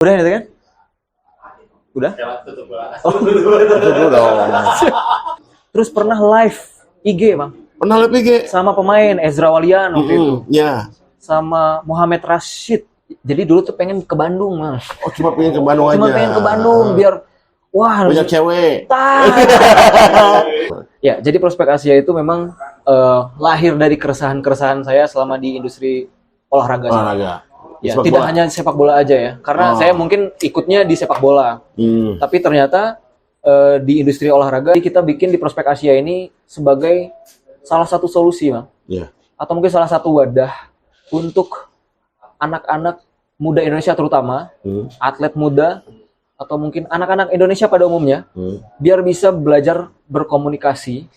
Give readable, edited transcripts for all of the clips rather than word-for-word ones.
Udah itu kan? Udah? Tutup bola. Oh, tutup dong. Terus pernah live IG, Bang. Pernah live IG? Sama pemain Ezra Walian waktu itu. Ya. Sama Muhammad Rashid. Jadi dulu tuh pengen ke Bandung, Bang. Oh, cuma pengen ke Bandung aja. Cuma pengen ke Bandung biar wah, banyak cewek. Ya, jadi Prospek Asia itu memang lahir dari keresahan-keresahan saya selama di industri olahraga. Olahraga. Ya, Sepak tidak bola. hanya sepak bola aja ya. Karena saya mungkin ikutnya di sepak bola. Tapi ternyata di industri olahraga kita bikin di Prospek Asia ini sebagai salah satu solusi, Bang. Iya. Atau mungkin salah satu wadah untuk anak-anak muda Indonesia terutama, atlet muda atau mungkin anak-anak Indonesia pada umumnya, biar bisa belajar berkomunikasi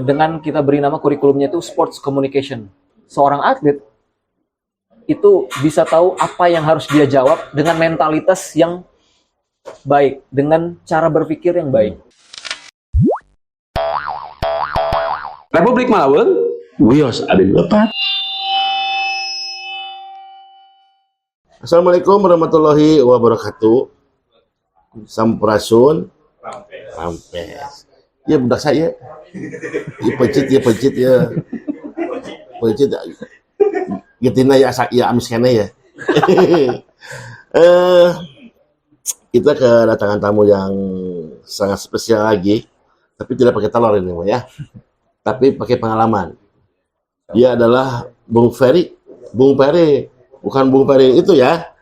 dengan kita beri nama kurikulumnya itu Sports Communication. Seorang atlet itu bisa tahu apa yang harus dia jawab dengan mentalitas yang baik, dengan cara berpikir yang baik. Republik Malawi, Wios ada di depan. Assalamualaikum warahmatullahi wabarakatuh. Sampurasun. Rampes. Ya budak saya. Ya pencit ya. Pencit. Getina ya amis kene ya. Kita kedatangan tamu yang sangat spesial lagi, tapi tidak pakai telur ini, ya. Tapi pakai pengalaman. Dia adalah Bung Ferry. Bung Ferry, bukan Bung Ferry itu ya.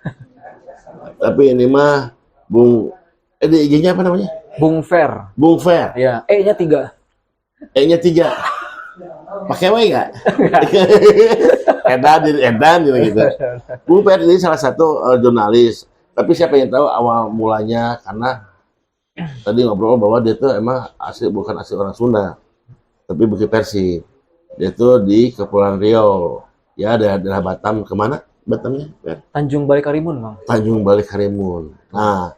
Tapi ini mah Bung di IG-nya apa namanya? Bung Fer. Bung Fer. Ya, E-nya 3. E-nya 3. Pakai W enggak? Edan gitu. Bung Fer ini salah satu jurnalis. Tapi siapa yang tahu awal mulanya, karena tadi ngobrol bahwa dia tuh emang bukan asli orang Sunda, tapi Bukit Persib. Dia tuh di Kepulauan Riau. Ya, daerah Batam. Kemana Batamnya? Tanjung Balik Karimun, Bang. Tanjung Balik Karimun. Nah,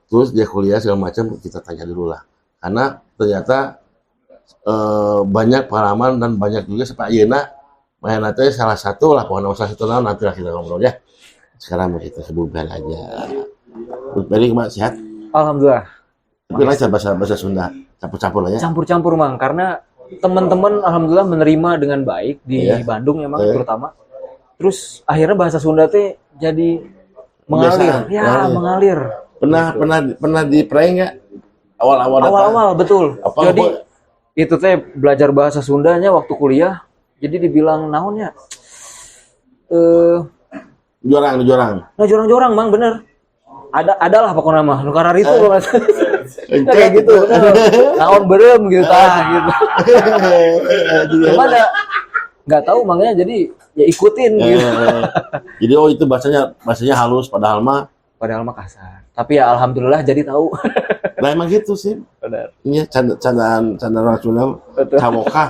terus dia kuliah segala macam, kita tanya dulu lah. Karena ternyata banyak pengalaman dan banyak juga sepak Yena. Mayana teh salah satu lah, pokoknya salah satu lah, nanti lah kita ngobrol ya. Sekarang kita sebutkan aja. Bu Ferry kemana, sehat? Alhamdulillah. Tapi lancar bahasa Sunda, campur-campur lah ya. Campur-campur, Bang, karena teman-teman alhamdulillah menerima dengan baik di Bandung memang terutama. Terus akhirnya bahasa Sunda teh jadi mengalir. Biasa, mengalir. Pernah di prank enggak? Awal-awal betul. Apa, jadi itu teh belajar bahasa Sundanya waktu kuliah. Jadi dibilang naonnya? Jorang. Nah, jorang-jorang, Bang, bener. Adalah pokoknya mah nu karar itu kayak gitu. Naon berem gitu gitu. Cuman ya nggak tahu makanya jadi ya ikutin gitu. Jadi itu bahasanya halus padahal mah kasar. Tapi ya alhamdulillah jadi tahu. Nah emang gitu sih. Benar. Iya, candaan orang Sunda. Cawokah.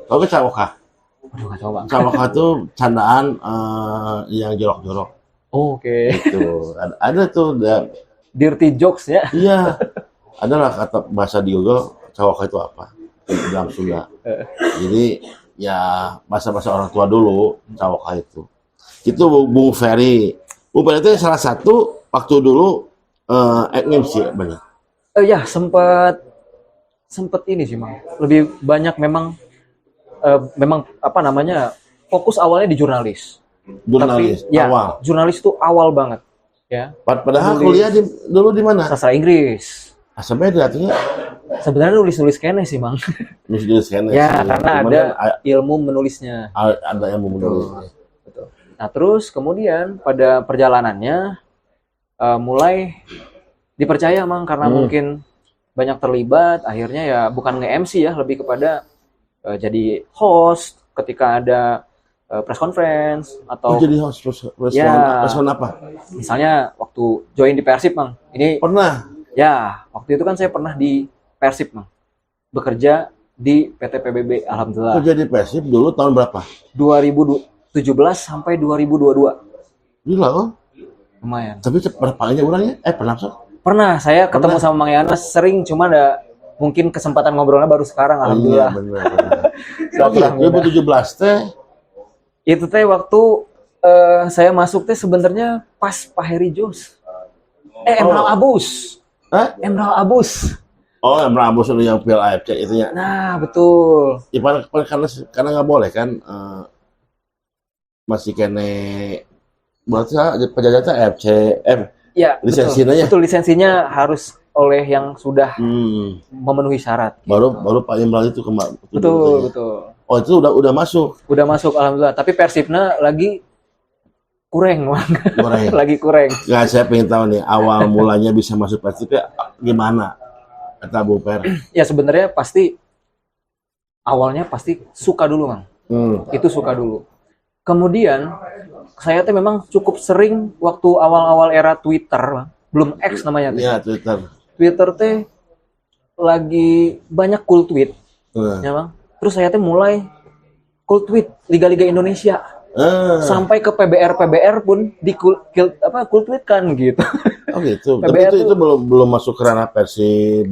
Tahu gak cawokah? Aduh, nggak tahu, Bang. Cawokah tuh candaan yang jorok-jorok. Oh, oke. Gitu. Ada tuh Dirty jokes ya. iya. Adalah kata bahasa di Google cawokah itu apa? Di dalam Sunda. Jadi ya bahasa-bahasa orang tua dulu cawokah itu. Itu Bung Ferry. Bung Ferry itu salah satu waktu dulu MC benar. Ya sempet ini sih, Bang. Lebih banyak memang apa namanya, fokus awalnya di jurnalis. Jurnalis. Tapi, awal. Jurnalis itu awal banget. Ya. Padahal kuliah dulu di mana? Sastra Inggris. Beda artinya. Sebenarnya nulis kene sih, Bang. Nulis kene. Ya, karena ada ilmu menulisnya. Ada ilmu menulis. Betul. Nah, terus kemudian pada perjalanannya mulai dipercaya, Mang, karena mungkin banyak terlibat, akhirnya ya bukan nge-MC ya, lebih kepada jadi host ketika ada press conference atau jadi host press apa? Misalnya waktu join di Persib, Mang. Ini pernah. Ya, waktu itu kan saya pernah di Persib, Mang. Bekerja di PT PBB, alhamdulillah. Kerja di Persib dulu tahun berapa? 2017 sampai 2022. Gila, oh. Lumayan. Tapi berapa kalinya orangnya? Pernah, so? Pernah, saya ketemu sama Mang Yana sering, cuma ada mungkin kesempatan ngobrolnya baru sekarang, alhamdulillah. Iya, benar. Oke, 2017 teh itu teh waktu Saya masuk teh sebenarnya pas Pak Heri Jos. Emerald Abus. Hah? Emerald Abus. Oh, Emrah Abus itu yang Piala AFC itu ya. Nah, betul. Ya, karena nggak boleh kan, masih kene berarti penjajahnya AFC, Ya, lisensinya ya. betul lisensinya harus oleh yang sudah memenuhi syarat. Baru Pak Imran itu Betul, betul. Oh, itu udah masuk. Udah masuk alhamdulillah, tapi Persibna lagi kurang, Bang. Goreng. Lagi kurang. Nggak, saya pengen tahu nih awal mulanya bisa masuk Persib ya gimana? Kata Bung Per. Ya sebenarnya awalnya pasti suka dulu, Bang. Itu suka dulu. Kemudian saya tuh memang cukup sering waktu awal-awal era Twitter, Bang. Belum X namanya tuh. Iya, Twitter. Twitter teh lagi banyak cool tweet, ya Bang. Terus saya teh mulai cool tweet Liga-Liga Indonesia. Sampai ke PBR pun di cool tweet kan gitu. Oh gitu. Tapi PBR itu belum masuk ke ranah Persib,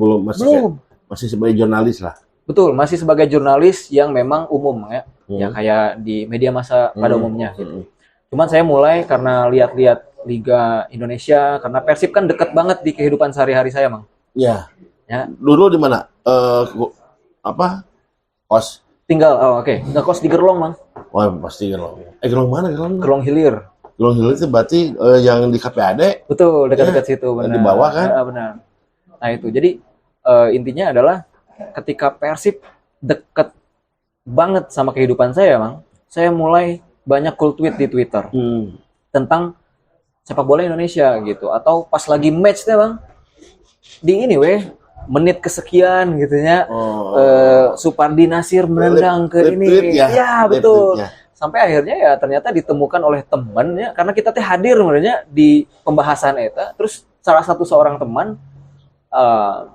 masih sebagai jurnalis lah. Betul, masih sebagai jurnalis yang memang umum ya. Ya kayak di media massa pada umumnya gitu. Cuman saya mulai karena lihat-lihat Liga Indonesia, karena Persib kan deket banget di kehidupan sehari-hari saya, Bang. Iya. Ya. Dulu di mana? Kos. Oke. Ngekos di Gerlong, Bang. Wah, pasti Gerlong. Gerlong mana Gerlong? Gerlong Hilir. Gerlong Hilir itu berarti yang di KPAD. Betul, dekat-dekat situ, benar. Di bawah kan? Benar. Nah, itu. Jadi intinya adalah ketika Persib deket banget sama kehidupan saya, Bang. Saya mulai banyak cool tweet di Twitter tentang sepak bola Indonesia gitu, atau pas lagi match deh, Bang. Di ini menit kesekian gitu ya. Supardi Nasir menendang ke ini. Ya, betul. Sampai akhirnya ya ternyata ditemukan oleh teman ya, karena kita teh hadir sebenarnya di pembahasan eta. Terus salah satu seorang teman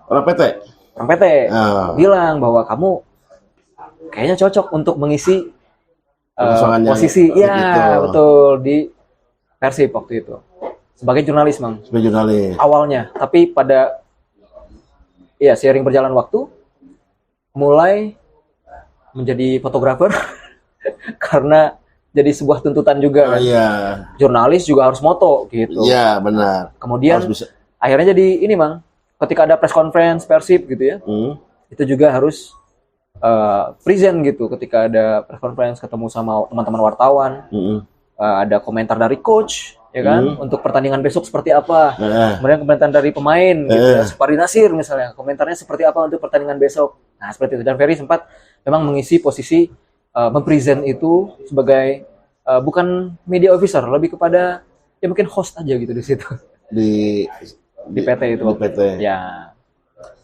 Orang PT. bilang bahwa kamu kayaknya cocok untuk mengisi posisi gitu. betul di Persib waktu itu sebagai jurnalis, Bang. Sebagai jurnalis. Awalnya, tapi pada seiring berjalan waktu mulai menjadi fotografer karena jadi sebuah tuntutan juga kan. Iya. Jurnalis juga harus moto gitu. Iya, benar. Kemudian Harus bisa. akhirnya jadi ini, Bang. Ketika ada press conference Persib gitu ya. Itu juga harus present gitu ketika ada press conference, ketemu sama teman-teman wartawan. Ada komentar dari coach ya kan, untuk pertandingan besok seperti apa. Kemudian komentar dari pemain gitu ya. Supardi Nasir misalnya, komentarnya seperti apa untuk pertandingan besok. Nah, seperti itu. Dan Ferry sempat memang mengisi posisi mempresent itu sebagai bukan media officer, lebih kepada ya mungkin host aja gitu di situ. Di PT itu. Di PT. Ya.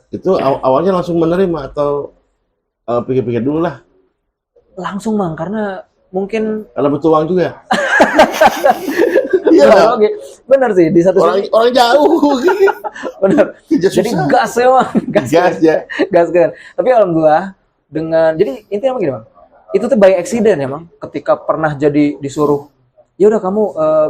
Itu awalnya langsung menerima atau pikir-pikir dulu lah? Langsung, Bang, karena mungkin Karena butuh uang juga. Iya, oke. Benar sih, di satu sisi Orang jauh. benar. Jadi gas ya, Bang. Gas ya. Gas kan. Tapi alhamdulillah jadi intinya begini, Bang. Itu tuh by accident ya, Bang. Ketika pernah jadi disuruh, ya udah kamu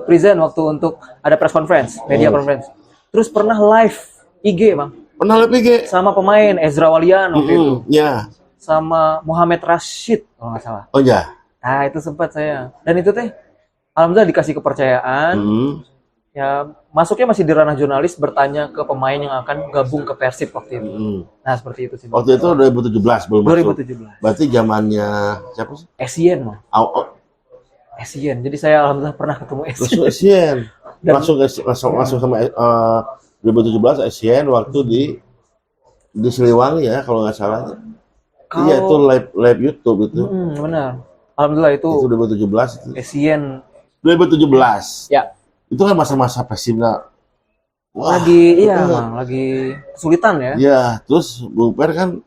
present waktu untuk ada press conference, media conference. Terus pernah live IG, Bang. Pernah live IG sama pemain Ezra Walian waktu itu. Ya. Sama Muhammad Rashid kalau nggak salah. Oh ya. Nah, itu sempat saya. Dan itu teh alhamdulillah dikasih kepercayaan. Ya, masuknya masih di ranah jurnalis, bertanya ke pemain yang akan gabung ke Persib waktu itu. Nah, seperti itu sih. Waktu itu 2017 belum masuk. 2017. Berarti zamannya siapa sih? Essien, Bang. Essien. Jadi saya alhamdulillah pernah ketemu Essien. Langsung Essien. Langsung sama 2017 Essien waktu di Siliwangi ya kalau nggak salah. Iya, itu live YouTube itu. Benar. Alhamdulillah itu 2017 itu. Essien 2017. ya. Itu kan masa-masa Persibnya. Wah, lagi kesulitan ya. Iya, terus Bung Per kan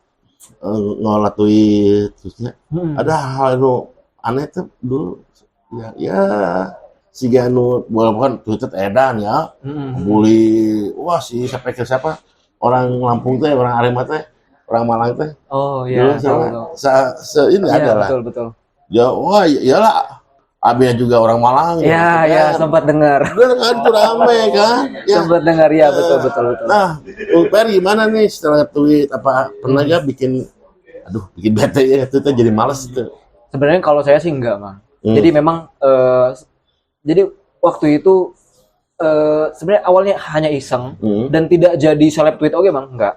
ngolah tweet terusnya. Ada hal yang aneh tuh dulu. Ya si Ganu walaupun Twitter edan ya. Bully, wah siapa orang Lampung teh, orang Arema teh, orang Malang teh. Oh iya. Ini adalah. Betul. Ya, wah iyalah. Abinya juga orang Malang. Ya, sempat dengar. Kan tuh rame kan. Ya. Sempat dengar ya, betul. Nah, Ulper gimana nih setelah tweet apa pernah nggak bikin bete ya itu jadi males itu. Sebenarnya kalau saya sih enggak, Bang. Jadi memang Jadi waktu itu sebenarnya awalnya hanya iseng dan tidak jadi seleb tweet oke bang, enggak.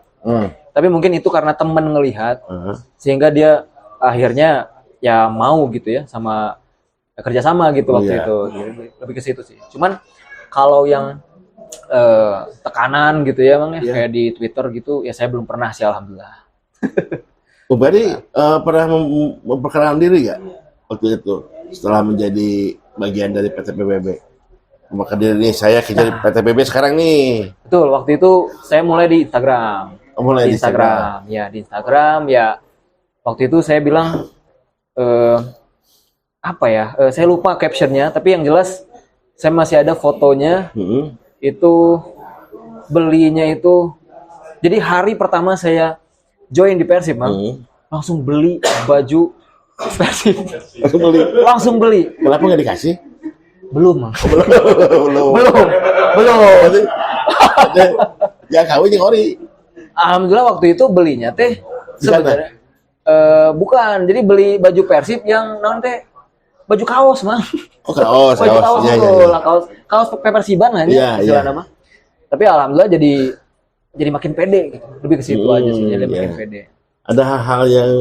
Tapi mungkin itu karena temen ngelihat sehingga dia akhirnya ya mau gitu ya sama kerjasama gitu waktu itu. Lebih ke situ sih. Cuman kalau yang tekanan gitu ya bang ya kayak di Twitter gitu ya saya belum pernah sih alhamdulillah. Berarti pernah memperkenalkan diri nggak waktu itu setelah menjadi bagian dari PT PBB? Maka diri nih saya kerja di PT PBB sekarang nih. Betul, waktu itu saya mulai di Instagram. Mulai di Instagram. Ya di Instagram ya. Waktu itu saya bilang apa ya? Saya lupa captionnya, tapi yang jelas saya masih ada fotonya. Itu belinya itu. Jadi hari pertama saya join di Persib, Bang. Langsung beli baju Persib. Langsung beli. Kenapa nggak dikasih? Belum, Bang. Belum. Ya kawin yang ori. Alhamdulillah waktu itu belinya teh sebenarnya bukan. Jadi beli baju Persib yang non teh baju kaos, Bang. Oh, kaos. Baju kaos Ya. Kaos Persiban lah ya, istilah nama. Tapi alhamdulillah jadi makin pede gitu. Lebih ke situ aja sih, jadi makin pede. Ada hal-hal yang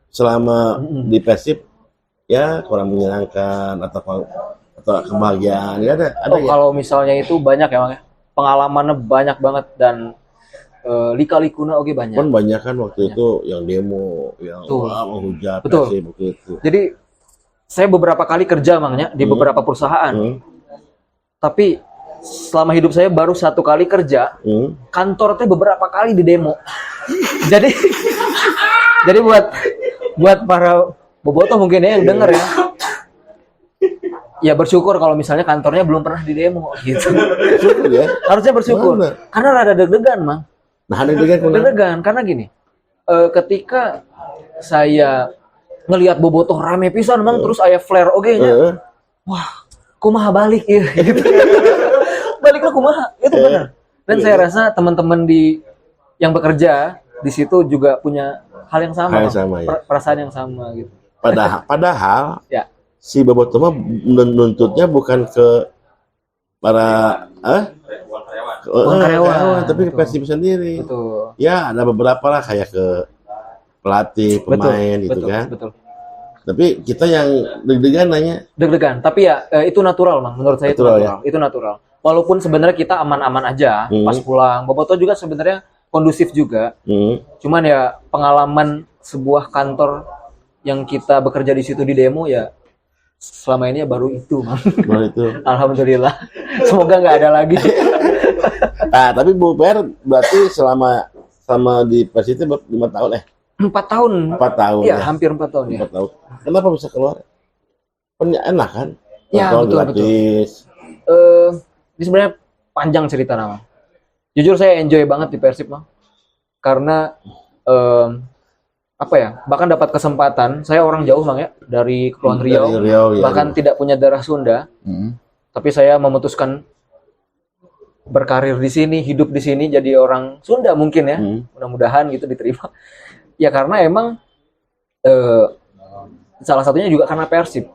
selama di Persib ya kurang menyenangkan atau kebahagiaan ya ada ya? Kalau misalnya itu banyak ya Bang ya. Pengalamannya banyak banget dan lika-likuna oke banyak. Kan banyak kan waktu itu yang demo, yang menghujat Persib waktu itu. Jadi saya beberapa kali kerja Bang ya di beberapa perusahaan. Tapi selama hidup saya baru 1 kali kerja. Kantor teh beberapa kali di demo. jadi buat para bobotoh mungkin ya yang denger ya. Ya bersyukur kalau misalnya kantornya belum pernah di demo gitu. Ya? Harusnya bersyukur. Karena rada deg-degan, Mang. Nah, deg-degan karena gini. Ketika saya ngelihat bobotoh rame pisan, Mang, terus aya flare oge-nya. Wah, kumaha balik ya gitu. Baliklah kumaha, itu benar. Dan saya rasa teman-teman yang bekerja di situ juga punya hal yang sama, perasaan yang sama gitu. Padahal ya. Si bobotoh mah menuntutnya bukan ke para karyawan, tapi ke Persib sendiri. Betul. Ya, ada beberapa lah kayak ke pelatih, pemain gitu kan. Betul. Tapi kita yang deg-degan nanya. Deg-degan, tapi ya itu natural, Mang. Menurut saya itu natural. Walaupun sebenarnya kita aman-aman aja pas pulang. Bobotoh juga sebenarnya kondusif juga. Cuman ya pengalaman sebuah kantor yang kita bekerja di situ di demo ya selama ini ya baru itu, Mang. Baru itu. Alhamdulillah. Semoga nggak ada lagi. Nah, tapi Bu Per berarti selama di Persib 5 tahun 4 tahun. 4 tahun. Iya, hampir 4 tahun ya. 4 tahun. Kenapa bisa keluar? Enak kan? Ya, betul. Ini sebenarnya panjang cerita nama. Jujur saya enjoy banget di Persib, Mang. Karena bahkan dapat kesempatan, saya orang jauh Mang ya, dari Kepulauan Riau, bahkan tidak punya darah Sunda, tapi saya memutuskan berkarir di sini, hidup di sini, jadi orang Sunda mungkin ya, mudah-mudahan gitu diterima. Ya karena emang salah satunya juga karena Persib.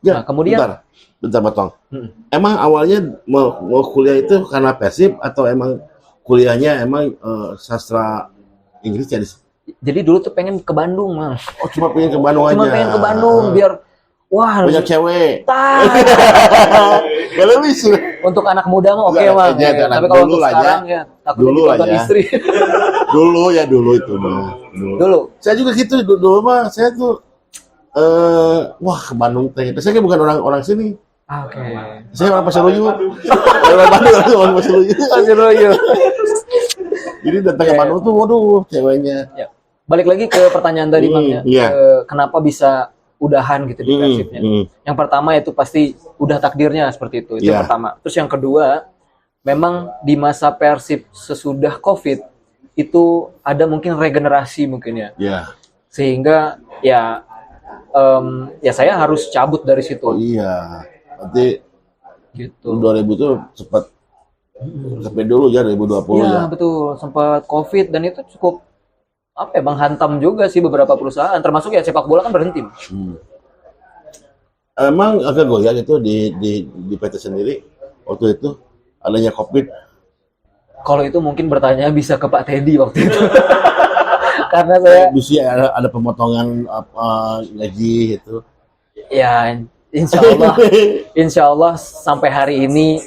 Ya, nah kemudian bentar potong. Emang awalnya mau kuliah itu karena Persib atau emang kuliahnya emang sastra Inggris ya? Jadi dulu tuh pengen ke Bandung, Mang. Oh, cuma pengen ke Bandung aja. Cuma pengen ke Bandung biar banyak cewek. Kalau bisa. Untuk anak muda mah oke, Mang. Tapi kalau untuk sekarang ya takut ditonton istri. Dulu itu mah. Dulu. Saya juga gitu dulu mah. Saya tuh ke Bandung teh. Saya bukan orang sini. Oke. Saya orang Pasiruyu. Orang Bandung orang Pasiruyu. Jadi datang ke Bandung tuh, waduh, ceweknya. Ya. Balik lagi ke pertanyaan tadi, Bang ya. Kenapa bisa udahan gitu di Persibnya? Yang pertama itu pasti udah takdirnya seperti itu. Itu yang pertama. Terus yang kedua, memang di masa Persib sesudah COVID itu ada mungkin regenerasi mungkin ya. Sehingga ya saya harus cabut dari situ. Oh iya. Berarti gitu. 2000 tuh sempat sampai dulu ya 2020 ya. Betul, sempat COVID dan itu cukup menghantam juga sih beberapa perusahaan, termasuk ya sepak bola kan berhenti. emang agak goyah gitu di PT sendiri waktu itu adanya COVID. Kalau itu mungkin bertanya bisa ke Pak Teddy waktu itu. Karena saya Bisa ada pemotongan apa gaji gitu. ya insya Allah sampai hari ini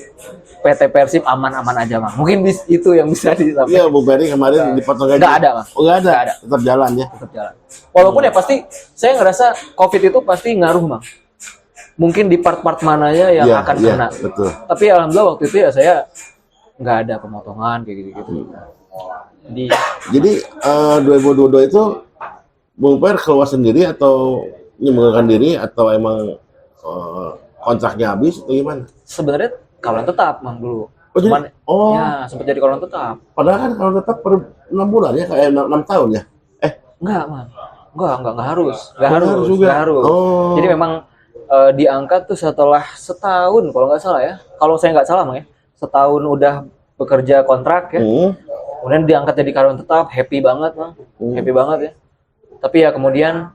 PT Persib aman-aman aja Bang. Mungkin itu yang bisa disampaikan. Iya, Bu Ferry kemarin dipotong gaji. Nggak ada Bang. Oh, nggak ada. Nggak ada. Tetap jalan ya. Tetap jalan. Walaupun ya pasti saya ngerasa COVID itu pasti ngaruh Bang. Mungkin di part-part mananya yang Iya, akan iya, kena. betul. Tapi alhamdulillah waktu itu ya saya nggak ada pemotongan kayak gitu-gitu. Jadi 2022 itu Bung Per keluar sendiri atau mengundurkan diri atau emang kontraknya habis atau gimana? Sebenarnya kawalan tetap Bang dulu. Oh, jadi- Cuman oh. ya sempat jadi kawalan tetap. Padahal kan kalau tetap per 6 bulan ya, kayak 6 tahun ya. Enggak, Man. Enggak harus. Oh, harus juga. Nggak harus. Oh. Jadi memang diangkat tuh setelah setahun kalau nggak salah ya. Kalau saya nggak salah, Mang ya. Setahun udah bekerja kontrak ya. Kemudian diangkat jadi karyawan tetap, happy banget, Mang. Happy banget ya. Tapi ya kemudian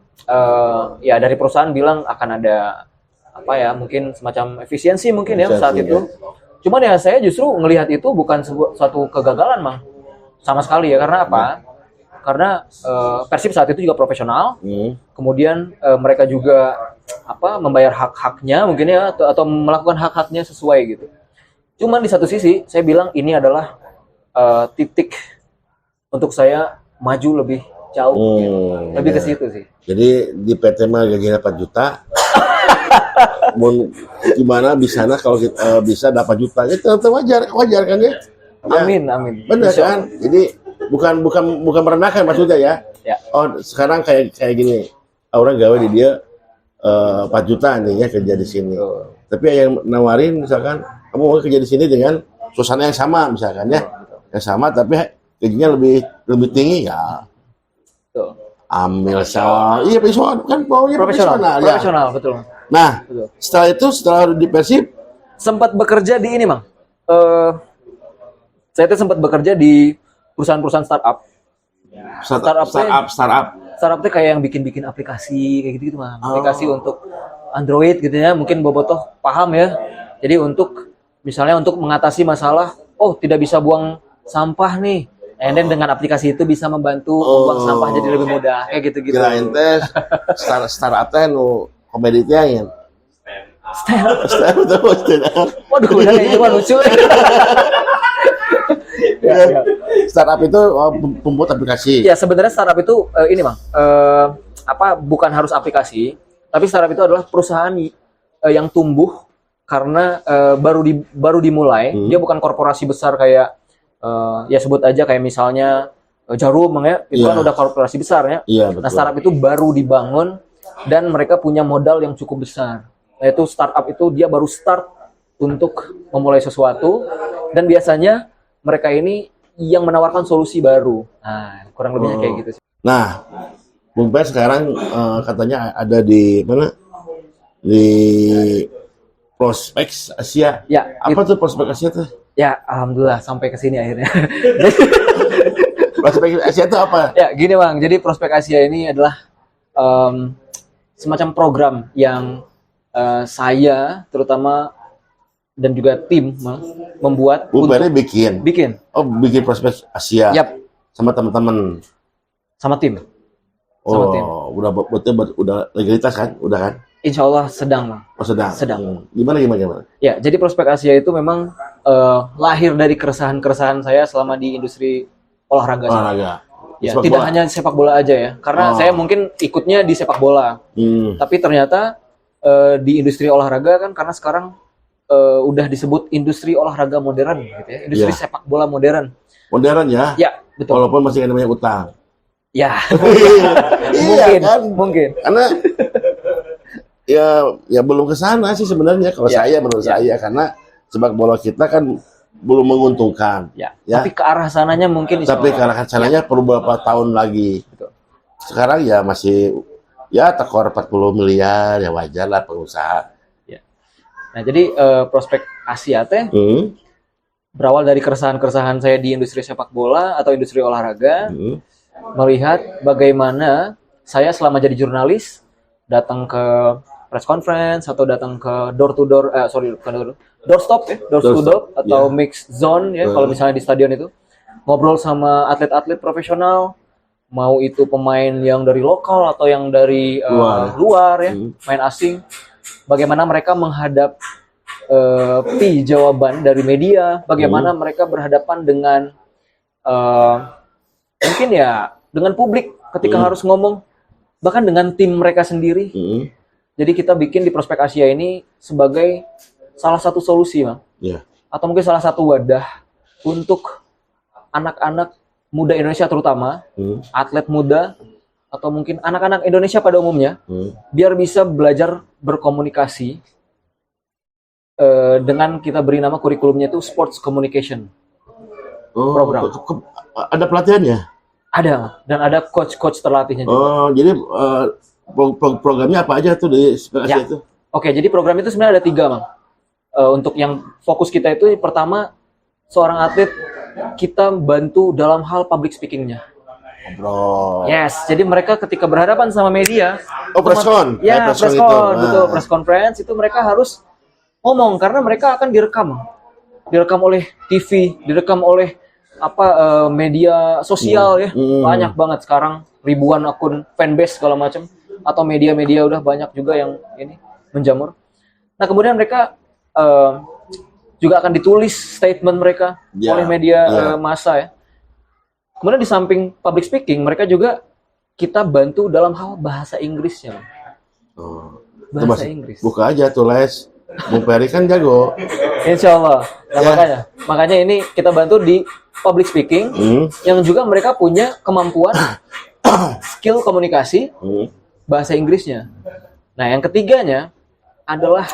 ya dari perusahaan bilang akan ada apa ya, mungkin semacam efisiensi mungkin ya saat Efisiensi, itu. Cuman ya saya justru ngelihat itu bukan suatu kegagalan, Mang. Sama sekali ya, karena apa? Karena Persib saat itu juga profesional. Kemudian mereka juga membayar hak-haknya mungkin ya, atau melakukan hak-haknya sesuai gitu. Cuman di satu sisi saya bilang ini adalah titik untuk saya maju lebih jauh gitu. Lebih ke situ sih. Jadi di PT mah gajinya 4 juta. Mau gimana bisa kalau kita bisa dapat juta itu wajar kan ya? Amin. Benar Insya kan? Jadi bukan merendahkan maksudnya ya. Ya. Oh, sekarang kayak gini. Orang gawe di dia 4 juta nih ya kerja di sini. Tapi yang nawarin misalkan kamu mau kerja di sini dengan suasana yang sama misalkan ya. Yang sama tapi gajinya lebih tinggi ya. Tuh. Ambil sama. Iya, profesional kan maunya Profesional, ya. profesional betul. Nah, Betul. setelah di Persib, Sempat bekerja di ini, Mang. Saya tuh sempat bekerja di perusahaan-perusahaan startup. startup. Startup tuh kayak yang bikin aplikasi kayak gitu-gitu, Mang. Aplikasi untuk Android gitu ya. Mungkin Bobotoh paham ya. Jadi misalnya untuk mengatasi masalah, tidak bisa buang sampah nih. And then dengan aplikasi itu bisa membantu membuang sampah jadi lebih mudah kayak gitu-gitu. Kirain teh startup teh nu komedi teh ya. Startup. Waduh, udah kayaknya mah lucu. Ya. Startup itu pembuat aplikasi. Ya sebenarnya startup itu ini Bang, bukan harus aplikasi, tapi startup itu adalah perusahaan yang tumbuh karena baru dimulai. Dia bukan korporasi besar kayak ya sebut aja kayak misalnya Jarum ya, itu kan udah korporasi besar ya. Iya, betul. Nah startup itu baru dibangun dan mereka punya modal yang cukup besar. Yaitu startup itu dia baru start untuk memulai sesuatu dan biasanya mereka ini yang menawarkan solusi baru. Nah, kurang lebihnya kayak gitu sih. Nah, Bung Per sekarang katanya ada di mana? Di Prospek Asia. Ya, Apa tuh Prospek Asia tuh? ya alhamdulillah sampai ke sini akhirnya. Prospek Asia itu apa? Ya, gini Bang. Jadi Prospek Asia ini adalah semacam program yang saya terutama dan juga tim membuat Bung Per bikin. Bikin Prospek Asia. Yap, Sama teman-teman. sama tim. Sama tim. Udah legalitas kan? Udah kan? Insya Allah sedang, Bang. Oh, sedang. Sedang. Gimana? Ya, jadi Prospek Asia itu memang lahir dari keresahan-keresahan saya selama di industri olahraga. Ya, Sepak tidak bola. hanya sepak bola aja ya. Karena saya mungkin ikutnya di sepak bola. Tapi ternyata di industri olahraga kan karena sekarang udah disebut industri olahraga modern gitu ya. Industri sepak bola modern. Modern ya? Ya, betul. Walaupun masih ada banyak utang. Ya. Iya kan? Mungkin. Karena ya belum ke sana sih sebenarnya kalau menurut saya karena sepak bola kita kan belum menguntungkan. Ya. Ya. Tapi ke arah sananya mungkin insya Tapi Allah. karena sananya perlu beberapa tahun lagi. Betul. Sekarang ya masih tekor 40 miliar ya wajar lah pengusaha. Nah, jadi Prospek Asia teh berawal dari keresahan-keresahan saya di industri sepak bola atau industri olahraga, melihat bagaimana saya selama jadi jurnalis datang ke press conference atau datang ke door to door, doorstop ya, door to door atau mix zone ya, kalau misalnya di stadion itu ngobrol sama atlet-atlet profesional, mau itu pemain yang dari lokal atau yang dari luar ya, main asing, bagaimana mereka menghadapi jawaban dari media, bagaimana mereka berhadapan dengan mungkin ya dengan publik ketika harus ngomong, bahkan dengan tim mereka sendiri. Jadi kita bikin di Prospek Asia ini sebagai salah satu solusi, Bang. Atau mungkin salah satu wadah untuk anak-anak muda Indonesia terutama, atlet muda, atau mungkin anak-anak Indonesia pada umumnya, biar bisa belajar berkomunikasi dengan kita beri nama kurikulumnya itu Sports Communication Program. Ada pelatihannya? Ada, dan ada coach-coach terlatihnya juga. Jadi programnya apa aja tuh di Asia itu? Oke, jadi program itu sebenarnya ada 3, Bang. Untuk yang fokus kita itu, pertama, seorang atlet kita bantu dalam hal public speaking-nya. Ngobrol. Yes, jadi mereka ketika berhadapan sama media, press con. Ya, press con, betul, press conference itu mereka harus ngomong karena mereka akan direkam oleh TV, direkam oleh media sosial ya, banyak banget sekarang, ribuan akun fanbase segala macam, atau media-media udah banyak juga yang ini menjamur. Nah kemudian mereka juga akan ditulis statement mereka oleh media massa ya. Kemudian di samping public speaking, mereka juga kita bantu dalam hal bahasa Inggrisnya. Bahasa Inggris. Buka aja tuh les. Bung Peri kan jago. Insya Allah. Nah, makanya ini kita bantu di public speaking, yang juga mereka punya kemampuan skill komunikasi bahasa Inggrisnya. Nah, yang ketiganya adalah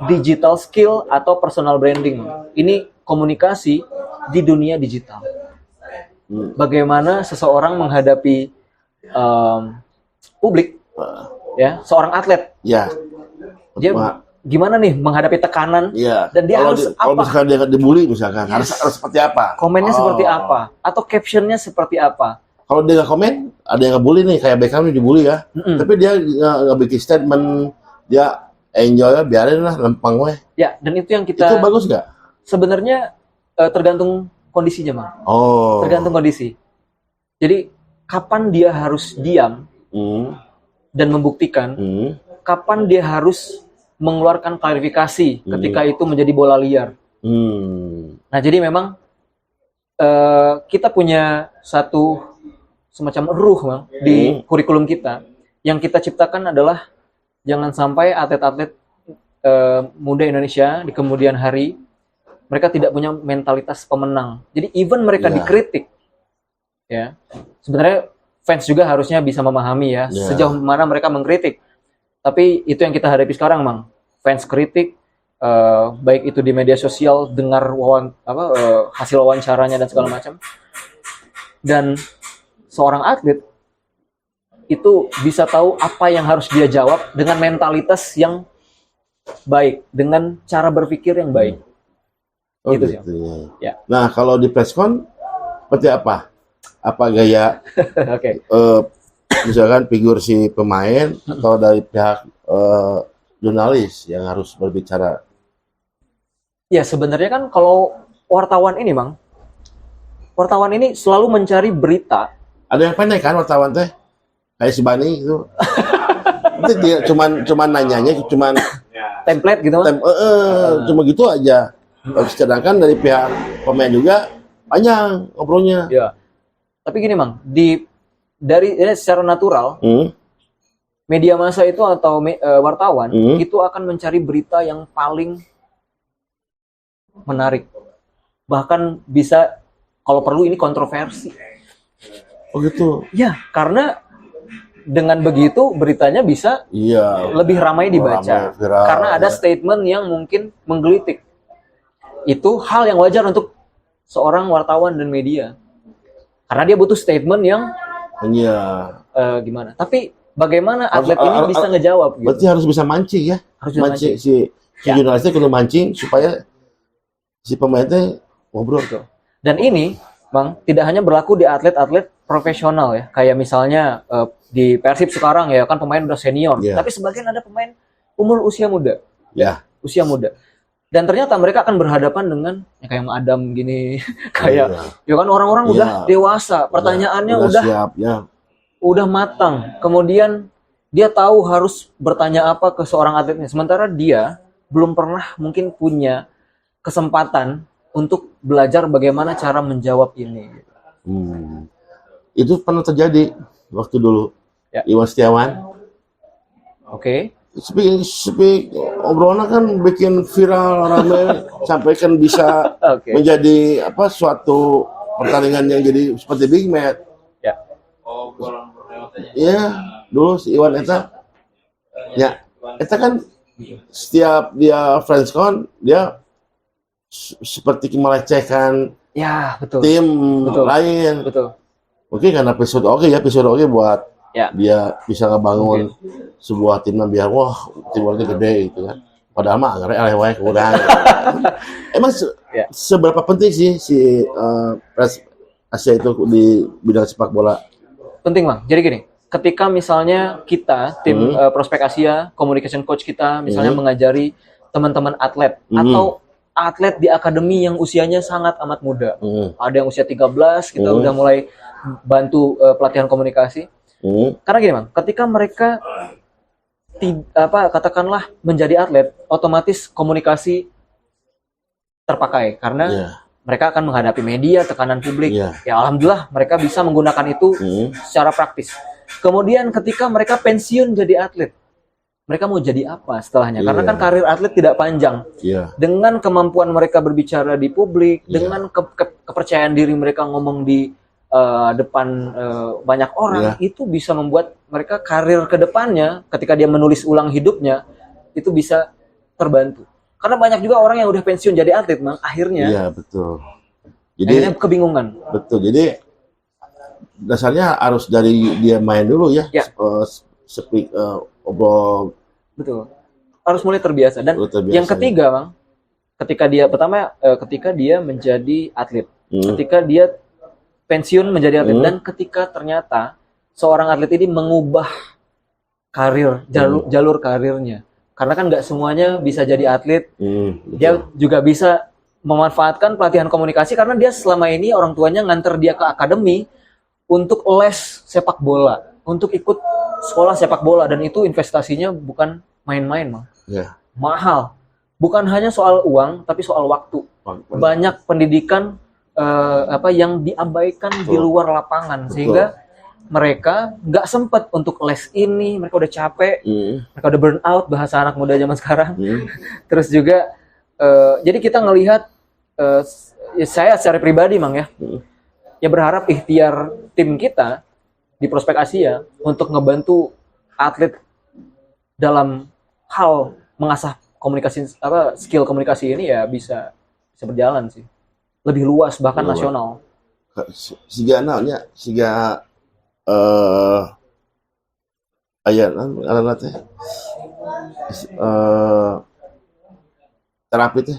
digital skill atau personal branding. Ini komunikasi di dunia digital. Bagaimana seseorang menghadapi publik, ya, seorang atlet. Ya. Dia gimana nih menghadapi tekanan, dan dia harus apa? Kalau misalkan dia dibully misalkan, harus seperti apa? Komennya seperti apa? Atau captionnya seperti apa? Kalau dia nggak komen, ada yang ngebully nih, kayak Beckham nih dibully ya. Tapi dia nggak bikin statement, dia enjoy ya, biarin lah, lempeng weh. Ya, dan itu yang kita... Itu bagus nggak? Sebenarnya tergantung kondisinya, Bang. Tergantung kondisi. Jadi, kapan dia harus diam dan membuktikan, kapan dia harus mengeluarkan klarifikasi ketika itu menjadi bola liar. Nah, jadi memang kita punya satu semacam ruh, Bang, di kurikulum kita. Yang kita ciptakan adalah jangan sampai atlet-atlet muda Indonesia di kemudian hari mereka tidak punya mentalitas pemenang. Jadi even mereka dikritik, ya, sebenarnya fans juga harusnya bisa memahami ya sejauh mana mereka mengkritik. Tapi itu yang kita hadapi sekarang, Bang. Fans kritik, baik itu di media sosial, dengar hasil wawancaranya dan segala macam. Dan seorang atlet itu bisa tahu apa yang harus dia jawab dengan mentalitas yang baik, dengan cara berpikir yang baik. Gitu sih. Ya. Nah, kalau di presscon seperti apa? Apa gaya? Misalkan figur si pemain atau dari pihak jurnalis yang harus berbicara? Ya, sebenarnya kan kalau wartawan ini, Bang, wartawan ini selalu mencari berita. Ada yang pendek kan wartawan teh? Kayak si Bani itu. Itu dia cuman nanyanya cuman template gitu, cuma gitu aja. Sedangkan dari pihak pemain juga panjang ngobrolnya. Ya. Tapi gini, Bang, dari secara natural, media massa itu atau wartawan itu akan mencari berita yang paling menarik. Bahkan bisa kalau perlu ini kontroversi. Oh gitu. Ya, karena dengan begitu beritanya bisa lebih ramai dibaca. Karena ada statement yang mungkin menggelitik. Itu hal yang wajar untuk seorang wartawan dan media. Karena dia butuh statement yang gimana. Tapi bagaimana atlet ini bisa ngejawab? Gitu. Berarti harus bisa mancing ya. Harus mancing. Si jurnalisnya kudu mancing supaya si pemainnya ngobrol tuh. Dan ini, Bang, tidak hanya berlaku di atlet-atlet profesional ya, kayak misalnya di Persib sekarang ya kan pemain udah senior, Iya. tapi sebagian ada pemain umur usia muda, Ya. usia muda. Dan ternyata mereka akan berhadapan dengan ya kayak Mas Adam gini, kayak ya kan orang-orang Iya. udah dewasa, pertanyaannya udah siap ya. udah matang. Kemudian dia tahu harus bertanya apa ke seorang atletnya. Sementara dia belum pernah mungkin punya kesempatan untuk belajar bagaimana cara menjawab ini. Itu pernah terjadi waktu dulu. Ya. Iwan Setiawan. Oke. Speak obrolan kan bikin viral rame sampai kan bisa Oke. menjadi suatu pertandingan yang jadi seperti big match. Ya. Iya, dulu si Iwan Eta kan setiap dia friendzcon dia seperti melecehkan Ya, betul. tim Betul. lain. Betul. Mungkin karena episode oke buat Ya. dia bisa ngebangun sebuah tim yang biar tim ini gede gitu kan. Padahal mah eleh wae kurang. Emang Ya. seberapa penting sih si Pres Asia itu di bidang sepak bola? Penting, Bang. Jadi gini, ketika misalnya kita tim Prospek Asia, communication coach kita misalnya mengajari teman-teman atlet atau atlet di akademi yang usianya sangat amat muda. Ada yang usia 13, kita udah mulai bantu pelatihan komunikasi. Karena gini, Bang, ketika mereka katakanlah menjadi atlet, otomatis komunikasi terpakai karena mereka akan menghadapi media, tekanan publik. Ya alhamdulillah mereka bisa menggunakan itu secara praktis. Kemudian ketika mereka pensiun jadi atlet, mereka mau jadi apa setelahnya? Karena kan karir atlet tidak panjang. Dengan kemampuan mereka berbicara di publik, dengan kepercayaan diri mereka ngomong di depan banyak orang, itu bisa membuat mereka karir ke depannya ketika dia menulis ulang hidupnya itu bisa terbantu. Karena banyak juga orang yang udah pensiun jadi atlet, Bang, akhirnya. Iya, betul. Jadi Akhirnya kebingungan. Betul. Jadi dasarnya harus dari dia main dulu ya. Speak obrol. Betul. Harus mulai terbiasa. Dan yang ketiga, Bang, ketika dia menjadi atlet. Ketika dia pensiun menjadi atlet dan ketika ternyata seorang atlet ini mengubah karir, jalur karirnya. Karena kan nggak semuanya bisa jadi atlet. Dia juga bisa memanfaatkan pelatihan komunikasi karena dia selama ini orang tuanya nganter dia ke akademi untuk les sepak bola, untuk ikut sekolah sepak bola, dan itu investasinya bukan main-main, Bang. Mahal. Bukan hanya soal uang, tapi soal waktu. Banyak pendidikan yang diabaikan di luar lapangan, sehingga mereka nggak sempat untuk les ini, mereka udah capek, mereka udah burn out, bahasa anak muda zaman sekarang. Terus juga, jadi kita ngelihat, saya secara pribadi, Mang ya berharap ikhtiar tim kita di Prospek Asia untuk ngebantu atlet dalam hal mengasah komunikasi, skill komunikasi ini ya bisa berjalan sih, lebih luas bahkan nasional. Siga naonnya, siga ayat teh terapi teh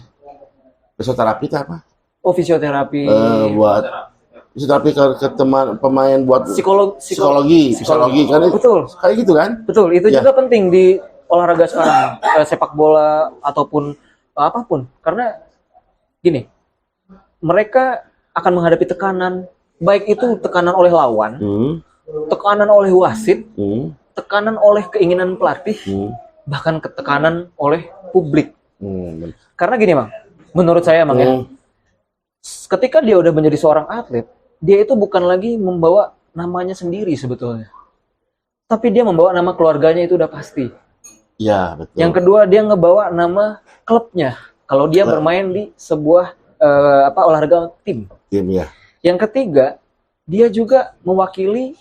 fisioterapi teh apa? Fisioterapi buat fisioterapi ke teman pemain buat psikologi kan betul kayak gitu kan? Betul, itu juga penting di olahraga sekarang, sepak bola ataupun apapun, karena gini, mereka akan menghadapi tekanan, baik itu tekanan oleh lawan, tekanan oleh wasit, tekanan oleh keinginan pelatih, bahkan tekanan oleh publik. Karena gini, Bang, menurut saya, Bang ya, ketika dia udah menjadi seorang atlet, dia itu bukan lagi membawa namanya sendiri sebetulnya, tapi dia membawa nama keluarganya, itu udah pasti. Ya, betul. Yang kedua, dia ngebawa nama klubnya kalau dia bermain di sebuah olahraga tim ya. Yang ketiga, dia juga mewakili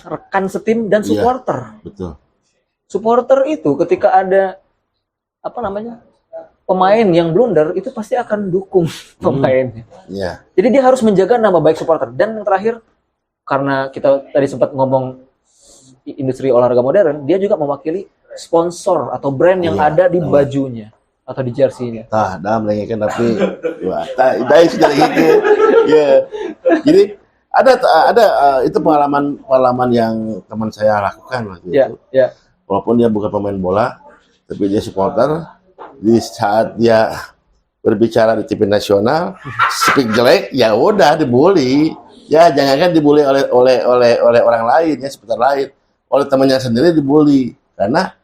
rekan setim dan supporter. Betul. Supporter itu ketika ada pemain yang blunder, itu pasti akan dukung pemainnya. Jadi dia harus menjaga nama baik supporter. Dan yang terakhir, karena kita tadi sempat ngomong industri olahraga modern, dia juga mewakili sponsor atau brand yang ada di bajunya atau di jersey-nya. Dah melengkekan tapi sudah gitu. Ya. Jadi Ada itu pengalaman yang teman saya lakukan waktu Ya, itu. ya. Walaupun dia bukan pemain bola, tapi dia supporter. Di saat dia berbicara di TV nasional, speak jelek, ya udah dibully. Ya jangankan dibully oleh orang lain ya, seputar lain, oleh temannya sendiri dibully karena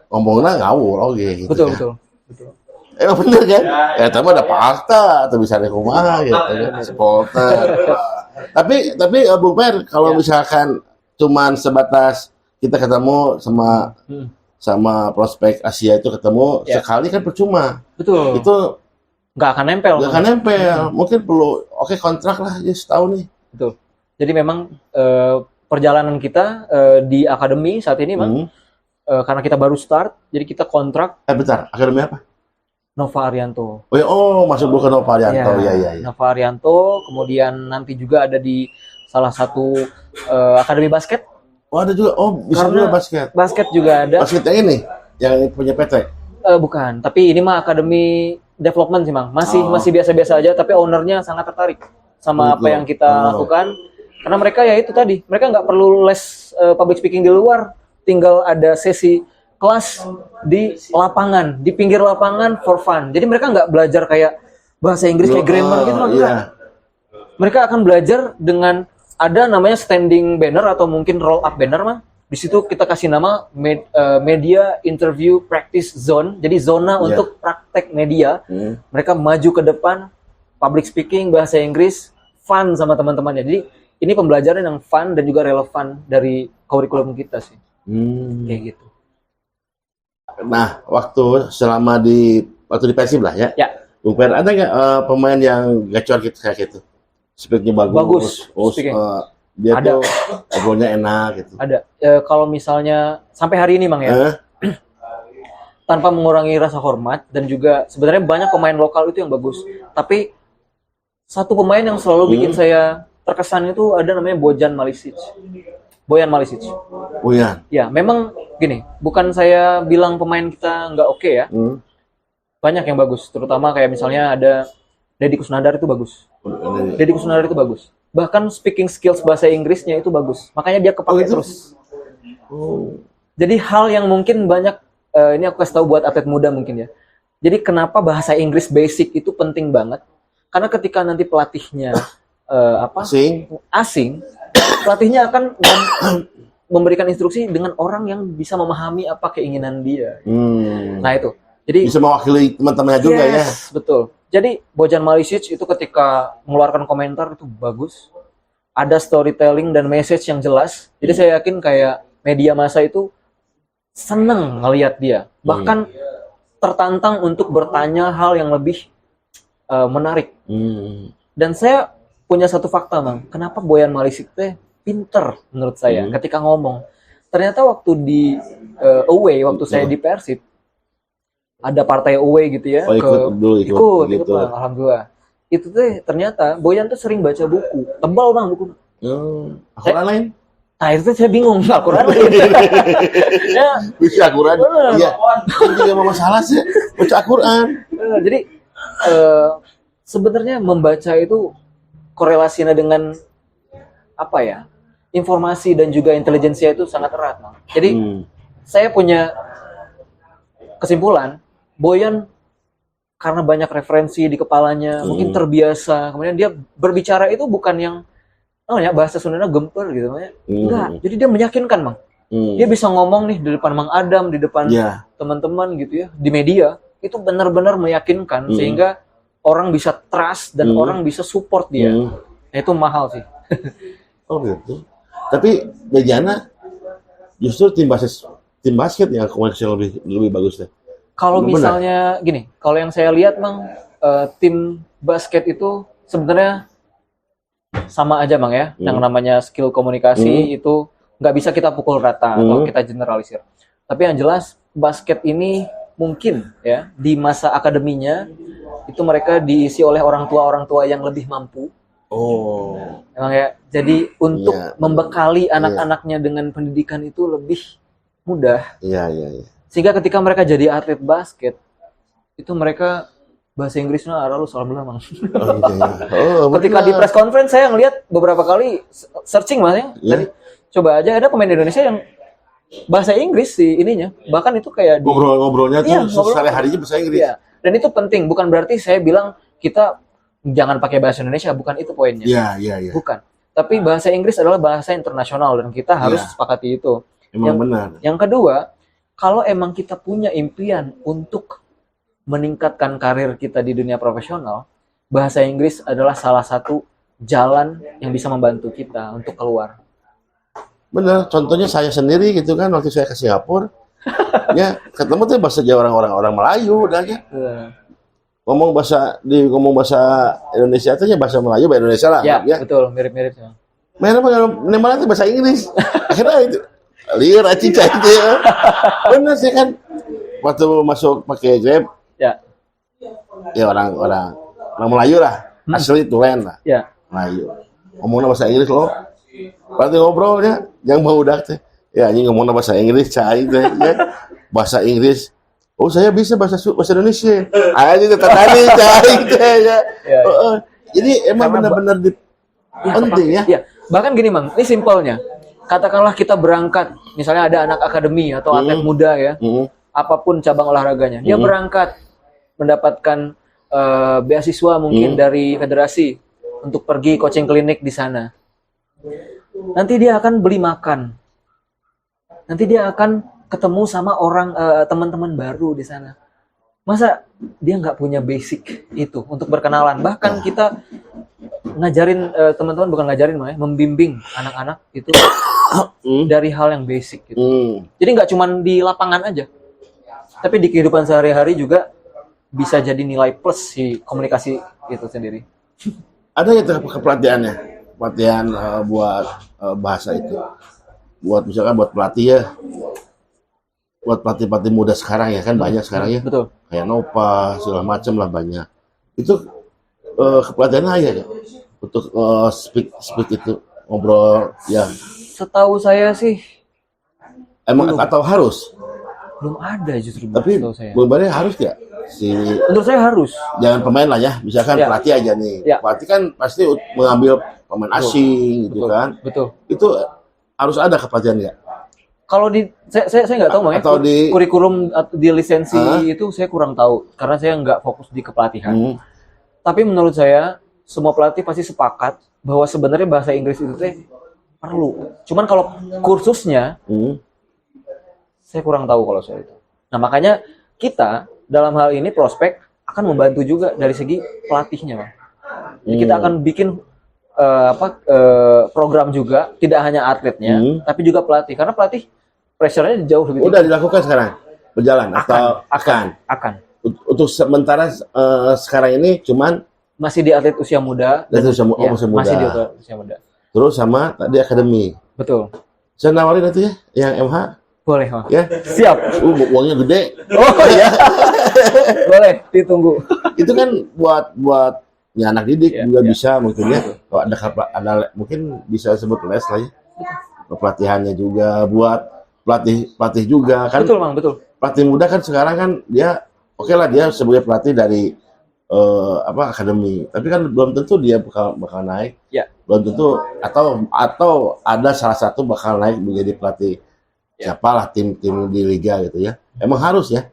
ngomongnya ngawur, oke gitu. Betul, ya. betul. Betul. Emang bener kan? Ya tapi ada fakta atau bisa ada kumaha gitu kan, supporter. Tapi Bung Per, kalau misalkan cuman sebatas kita ketemu sama prospek Asia itu ketemu sekali kan percuma. Betul. Itu Nggak akan nempel. nggak akan nempel. Mungkin perlu kontrak lah ya setahun nih. Betul. Jadi memang perjalanan kita di akademi saat ini, Bang, karena kita baru start, jadi kita kontrak Bentar, akademi apa? Nova Arianto. Masuk dulu ke Nova Arianto. Ya. Nova Arianto, kemudian nanti juga ada di salah satu akademi basket. Oh, ada juga. Oh, bisa Karena juga basket. Basket juga ada. Basket yang ini, yang punya PT. Bukan, tapi ini mah akademi development sih, Bang. Masih biasa-biasa aja, tapi ownernya sangat tertarik sama apa yang kita lakukan. Karena mereka ya itu tadi, mereka nggak perlu les public speaking di luar, tinggal ada sesi kelas di lapangan, di pinggir lapangan for fun. Jadi mereka nggak belajar kayak bahasa Inggris kayak grammar gitu, enggak. Mereka akan belajar dengan ada namanya standing banner atau mungkin roll up banner, mah. Di situ kita kasih nama media interview practice zone. Jadi zona untuk praktek media. Mereka maju ke depan, public speaking, bahasa Inggris, fun sama teman-temannya. Jadi ini pembelajaran yang fun dan juga relevan dari kurikulum kita sih. Kayak gitu. Nah, waktu di Persib lah ya. Ya. Bung Per, ada nggak pemain yang gacor gitu kayak gitu? Speaknya bagus. Dia ada. tuh ngobrolnya enak gitu. Ada. Kalau misalnya sampai hari ini, Bang ya, tanpa mengurangi rasa hormat dan juga sebenarnya banyak pemain lokal itu yang bagus. Tapi satu pemain yang selalu bikin saya terkesan itu ada namanya Bojan Malisic. Boyan Malisic. Boyan. Ya, memang gini, bukan saya bilang pemain kita nggak oke ya. Banyak yang bagus, terutama kayak misalnya ada Deddy Kusnandar itu bagus. Deddy Kusnandar itu bagus. Bahkan speaking skills bahasa Inggrisnya itu bagus. Makanya dia kepake terus. Jadi hal yang mungkin banyak, ini aku kasih tahu buat atlet muda mungkin ya. Jadi kenapa bahasa Inggris basic itu penting banget? Karena ketika nanti pelatihnya asing, pelatihnya akan memberikan instruksi dengan orang yang bisa memahami apa keinginan dia. Nah itu. Jadi bisa mewakili teman-temannya juga ya. Betul. Jadi Bojan Malisic itu ketika mengeluarkan komentar itu bagus. Ada storytelling dan message yang jelas. Jadi saya yakin kayak media massa itu seneng ngelihat dia. Bahkan tertantang untuk bertanya hal yang lebih menarik. Dan saya punya satu fakta, Bang. Kenapa Boyan Malisic teh pinter menurut saya ketika ngomong. Ternyata waktu di away, waktu saya di Persib, ada partai away gitu ya. Ikut Bang, alhamdulillah. Itu tuh ternyata Boyan tuh sering baca buku. Tebal, Bang, buku. Al-Quran lain? Nah itu saya bingung, Al-Quran lain. Ya, bisa Al-Quran. Iya. Itu gak masalah sih. Baca Al-Quran. Jadi sebenarnya membaca itu korelasinya dengan apa ya? Informasi dan juga intelijensia itu sangat erat, Bang. Jadi saya punya kesimpulan, Boyan karena banyak referensi di kepalanya, mungkin terbiasa. Kemudian dia berbicara itu bukan yang bahasa Sundanya gemper gitu, enggak. Jadi dia meyakinkan, Bang. Dia bisa ngomong nih di depan Mang Adam, di depan teman-teman gitu ya, di media, itu benar-benar meyakinkan sehingga orang bisa trust dan orang bisa support dia. Nah, itu mahal sih. Oh gitu. Tapi Bejana justru tim basket yang komersial lebih bagus deh. Kalau misalnya gini, kalau yang saya lihat, Bang, tim basket itu sebenarnya sama aja, Bang ya. Yang namanya skill komunikasi itu nggak bisa kita pukul rata atau kita generalisir. Tapi yang jelas basket ini mungkin ya di masa akademinya itu mereka diisi oleh orang tua yang lebih mampu. Emang ya. Jadi untuk membekali anak-anaknya dengan pendidikan itu lebih mudah. Iya. Sehingga ketika mereka jadi atlet basket itu mereka bahasa Inggrisnya aralus alhamdulillah Mang. Oh, gitu ya. Oh, Ketika di benar. press conference saya ngelihat beberapa kali searching Mas ya. Iya. Tadi coba aja ada pemain Indonesia yang bahasa Inggris sih ininya. Bahkan itu kayak di Ngobrol-ngobrolnya tuh Iya, ngobrol. sehari-harinya bahasa Inggris. Iya. Dan itu penting, bukan berarti saya bilang kita jangan pakai bahasa Indonesia, bukan itu poinnya. Iya, iya, iya. Bukan. Tapi bahasa Inggris adalah bahasa internasional dan kita harus Iya. sepakati itu. Emang Yang- benar. Yang kedua, kalau emang kita punya impian untuk meningkatkan karir kita di dunia profesional, bahasa Inggris adalah salah satu jalan yang bisa membantu kita untuk keluar. Benar. Contohnya saya sendiri gitu kan waktu saya ke Singapura, ya ketemu tuh bahasa orang Melayu udah ya. Ngomong bahasa Indonesia itu ya bahasa Melayu, bahasa Indonesia lah. Ya, Ya. betul, mirip-mirip. Mana mana itu bahasa Inggris. Akhirnya itu liar acica itu ya. Benar sih kan. Waktu masuk pakai Grab, Ya, ya orang Melayu lah. Asli tulen lah. ya. Melayu. Ngomongnya bahasa Inggris loh. Berarti ngobrolnya yang mau udah teh. Ya ini ngomongnya bahasa Inggris cai teh ya. Bahasa Inggris. Oh saya bisa bahasa Indonesia. Aja itu tadi cai teh ya. Ya, ya. Jadi emang Karena benar-benar penting ya. Iya, bahkan gini Mang, ini simpelnya. Katakanlah kita berangkat, misalnya ada anak akademi atau atlet muda ya, Mm. apapun cabang olahraganya, dia berangkat mendapatkan beasiswa mungkin dari federasi untuk pergi coaching klinik di sana. Nanti dia akan beli makan, nanti dia akan ketemu sama orang teman-teman baru di sana. Masa dia nggak punya basic itu untuk berkenalan? Bahkan kita ngajarin teman-teman, bukan ngajarin malah, membimbing anak-anak itu dari hal yang basic gitu. Jadi nggak cuma di lapangan aja, tapi di kehidupan sehari-hari juga bisa jadi nilai plus si komunikasi itu sendiri. Ada ya pelatihannya, pelatihan buat bahasa itu, buat misalkan buat pelatih ya, buat pelatih muda sekarang ya kan banyak sekarang ya, Betul. kayak Nova segala macam lah banyak. Itu kepelatihannya aja ya, untuk speak itu ngobrol ya. Setahu saya sih Emang atau harus? belum ada justru, Tapi setahu saya. benernya harus ya si Menurut saya harus. jangan pemain lah ya, misalkan Ya. pelatih aja nih. Ya. Pelatih kan pasti mengambil pemain asing gitu Betul. kan. Betul. Itu harus ada kepelatihan ya. Kalau di saya nggak tahu Mang, ya. Atau di- Kurikulum atau di lisensi Hah? itu saya kurang tahu karena saya nggak fokus di kepelatihan. Tapi menurut saya semua pelatih pasti sepakat bahwa sebenarnya bahasa Inggris itu teh perlu. Cuman kalau kursusnya saya kurang tahu kalau soal itu. Nah, makanya kita dalam hal ini prospek akan membantu juga dari segi pelatihnya, Bang. Jadi kita akan bikin program juga, tidak hanya atletnya, tapi juga pelatih. Karena pelatih pressure-nya jauh lebih tinggi. Udah dilakukan sekarang berjalan atau akan. untuk sementara sekarang ini cuman Masih di atlet usia muda. dari usia Ya, usia muda. masih di usia muda. Terus sama tadi akademi. Betul. Saya nawarin itu ya yang MH Boleh, Bang. ya. Siap. Uangnya gede. Oh iya. Boleh, ditunggu. Itu kan buat ya anak didik Ya, juga ya. bisa mungkin ya. Kalau ada mungkin bisa sebut les lah ya. Pelatihannya juga buat pelatih juga kan. Betul, Bang, betul. Pelatih muda kan sekarang kan dia oke lah dia sebagai pelatih dari akademi, tapi kan belum tentu dia bakal naik. Ya. Belum tentu atau ada salah satu bakal naik menjadi pelatih siapalah tim di liga gitu ya. Emang harus ya.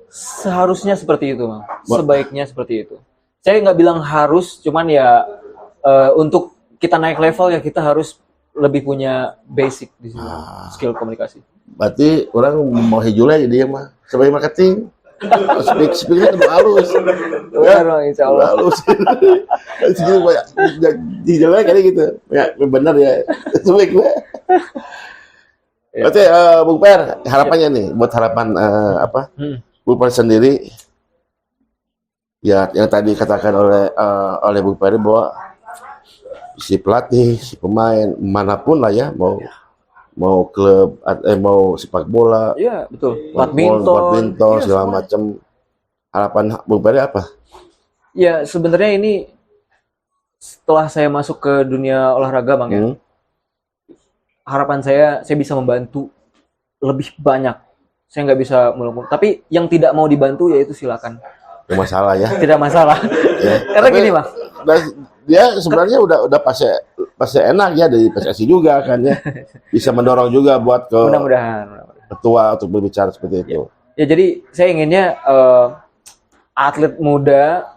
Seharusnya seperti itu, Bang. Sebaiknya seperti itu. Saya nggak bilang harus, cuman ya untuk kita naik level ya kita harus lebih punya basic di sini, skill komunikasi. Berarti orang mau hijulnya jadi dia mah sebagai marketing. Speaknya kudu halus. Benar, Bang, insya Allah. Halus. Segitu banyak hijulnya kayak gitu. Ya benar ya. Sebaiknya. Berarti Bung Per, harapannya nih buat harapan Bung Per sendiri ya yang tadi katakan oleh Bung Per bahwa si pelatih, si pemain manapun lah ya mau klub mau sepak bola, Iya, betul. badminton Iya, segala semua. macam. Harapan Bung Per apa? Ya, sebenarnya ini setelah saya masuk ke dunia olahraga, Bang, ya. Harapan saya bisa membantu lebih banyak. Saya nggak bisa muluk-muluk. Tapi yang tidak mau dibantu ya itu silakan. Nggak masalah ya. Tidak masalah. Ya. Karena Tapi, gini, Bang. dia sebenarnya udah pasti enak ya dari PSSI juga kan ya. Bisa mendorong juga buat ke Mudah-mudahan. ketua untuk berbicara seperti itu. Ya jadi saya inginnya atlet muda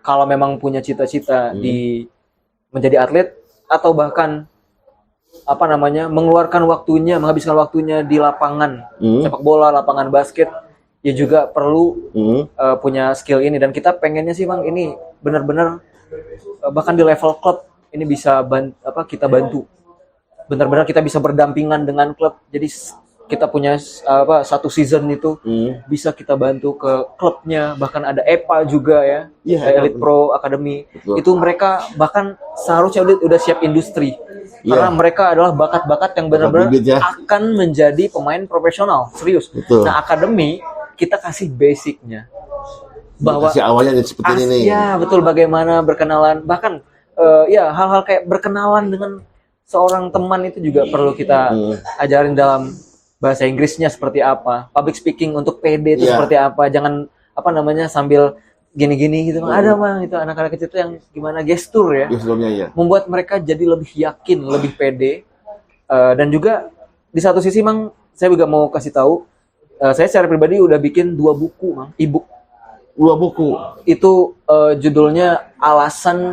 kalau memang punya cita-cita di menjadi atlet atau bahkan apa namanya mengeluarkan waktunya, menghabiskan waktunya di lapangan sepak bola, lapangan basket, ya juga perlu punya skill ini. Dan kita pengennya sih Bang ini benar-benar bahkan di level klub ini bisa kita bantu. Benar-benar kita bisa berdampingan dengan klub. Jadi kita punya satu season itu bisa kita bantu ke klubnya, bahkan ada EPA juga ya, Elite Pro Academy. Betul. Itu mereka bahkan seharusnya udah siap industri. Karena mereka adalah bakat-bakat yang benar-benar akan menjadi pemain profesional, serius. Betul. Nah, akademi kita kasih basicnya. Bahwa kasih awalnya seperti ini. Ya, betul, bagaimana berkenalan, bahkan ya hal-hal kayak berkenalan dengan seorang teman itu juga perlu kita ajarin dalam bahasa Inggrisnya seperti apa, public speaking untuk PD itu seperti apa, jangan sambil gini-gini gitu. Ada Bang itu anak-anak kecil itu yang gimana gestur ya. Gesturnya ya. Membuat mereka jadi lebih yakin, lebih pede. Dan juga di satu sisi Mang, saya juga mau kasih tahu, saya secara pribadi udah bikin 2 buku Mang, e-book. 2 buku. Itu judulnya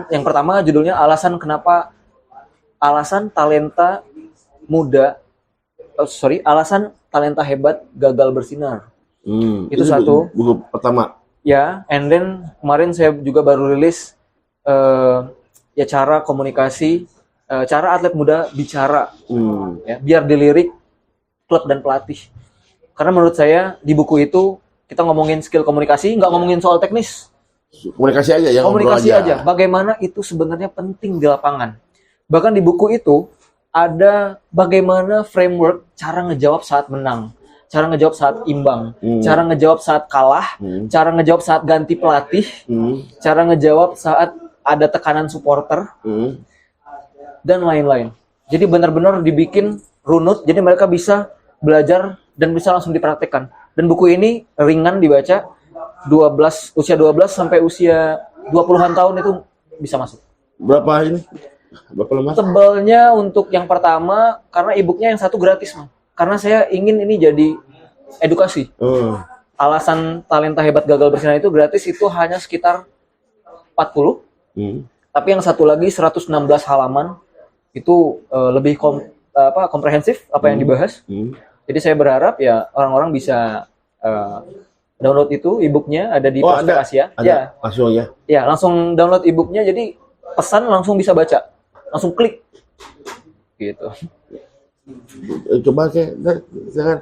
yang pertama judulnya alasan talenta muda. Alasan talenta hebat gagal bersinar. Itu satu. Buku pertama. Ya, and then kemarin saya juga baru rilis ya cara komunikasi, cara atlet muda bicara, ya, biar dilirik klub dan pelatih. Karena menurut saya di buku itu kita ngomongin skill komunikasi, nggak ngomongin soal teknis. Komunikasi aja ya. Komunikasi aja. Bagaimana itu sebenarnya penting di lapangan. Bahkan di buku itu ada bagaimana framework cara ngejawab saat menang, cara ngejawab saat imbang, cara ngejawab saat kalah, cara ngejawab saat ganti pelatih, cara ngejawab saat ada tekanan supporter, dan lain-lain. Jadi benar-benar dibikin runut, jadi mereka bisa belajar dan bisa langsung dipraktekkan. Dan buku ini ringan dibaca, usia 12 sampai usia 20-an tahun itu bisa masuk. Berapa ini? Berapa lembar? Tebalnya untuk yang pertama, karena e-booknya yang satu gratis, Mang. Karena saya ingin ini jadi edukasi. Alasan talenta hebat gagal bersinar itu gratis, itu hanya sekitar 40. Tapi yang satu lagi 116 halaman, itu lebih komprehensif apa yang dibahas. Jadi saya berharap ya orang-orang bisa download itu e-booknya, ada di Prospek Asia. Ya. Langsung ya. Ya, langsung download e-booknya, jadi pesan langsung bisa baca. Langsung klik. Gitu. Coba jangan.